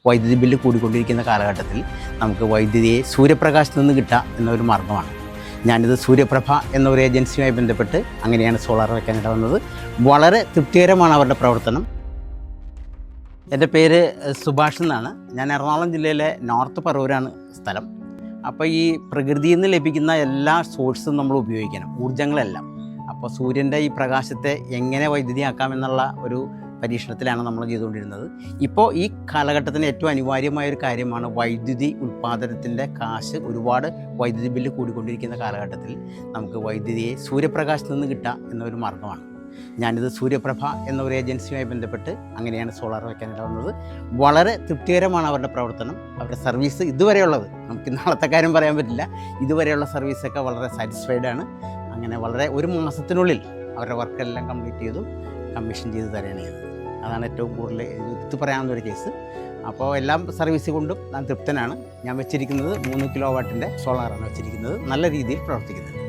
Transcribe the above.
വൈദ്യുതി ബില്ല് കൂടിക്കൊണ്ടിരിക്കുന്ന കാലഘട്ടത്തിൽ നമുക്ക് വൈദ്യുതിയെ സൂര്യപ്രകാശത്തു നിന്ന് കിട്ടുക എന്നൊരു മാർഗ്ഗമാണ്. ഞാനിത് സൂര്യപ്രഭ എന്നൊരു ഏജൻസിയുമായി ബന്ധപ്പെട്ട് അങ്ങനെയാണ് സോളാർ വയ്ക്കാനിട വന്നത്. വളരെ തൃപ്തികരമാണ് അവരുടെ പ്രവർത്തനം. എൻ്റെ പേര് സുഭാഷ് എന്നാണ്. ഞാൻ എറണാകുളം ജില്ലയിലെ നോർത്ത് പറവൂരാണ് സ്ഥലം. അപ്പോൾ ഈ പ്രകൃതിയിൽ നിന്ന് ലഭിക്കുന്ന എല്ലാ സോഴ്സും നമ്മൾ ഉപയോഗിക്കണം, ഊർജ്ജങ്ങളെല്ലാം. അപ്പോൾ സൂര്യൻ്റെ ഈ പ്രകാശത്തെ എങ്ങനെ വൈദ്യുതിയാക്കാമെന്നുള്ള ഒരു പരീക്ഷണത്തിലാണ് നമ്മൾ ചെയ്തുകൊണ്ടിരുന്നത്. ഇപ്പോൾ ഈ കാലഘട്ടത്തിന് ഏറ്റവും അനിവാര്യമായ ഒരു കാര്യമാണ് വൈദ്യുതി ഉൽപ്പാദനത്തിൻ്റെ കാശ്. ഒരുപാട് വൈദ്യുതി ബില്ല് കൂടിക്കൊണ്ടിരിക്കുന്ന കാലഘട്ടത്തിൽ നമുക്ക് വൈദ്യുതിയെ സൂര്യപ്രകാശത്തു നിന്ന് കിട്ടുക എന്നൊരു മാർഗ്ഗമാണ്. ഞാനിത് സൂര്യപ്രഭ എന്നൊരു ഏജൻസിയുമായി ബന്ധപ്പെട്ട് അങ്ങനെയാണ് സോളാർ വയ്ക്കാനിട വന്നത്. വളരെ തൃപ്തികരമാണ് അവരുടെ പ്രവർത്തനം. അവരുടെ സർവീസ് ഇതുവരെയുള്ളത്, നമുക്ക് നാളത്തെ കാര്യം പറയാൻ പറ്റില്ല, ഇതുവരെയുള്ള സർവീസൊക്കെ വളരെ സാറ്റിസ്ഫൈഡാണ്. അങ്ങനെ വളരെ ഒരു മാസത്തിനുള്ളിൽ അവരുടെ വർക്കെല്ലാം കംപ്ലീറ്റ് ചെയ്തു കമ്മീഷൻ ചെയ്ത് തരുകയാണ് ചെയ്തത്. അതാണ് ഏറ്റവും കൂടുതൽ എടുത്തു പറയാവുന്നൊരു കേസ്. അപ്പോൾ എല്ലാം സർവീസ് കൊണ്ടും ഞാൻ തൃപ്തനാണ്. ഞാൻ വെച്ചിരിക്കുന്നത് 3 കിലോ വാട്ടിൻ്റെ സോളാറാണ് വെച്ചിരിക്കുന്നത്. നല്ല രീതിയിൽ പ്രവർത്തിക്കുന്നുണ്ട്.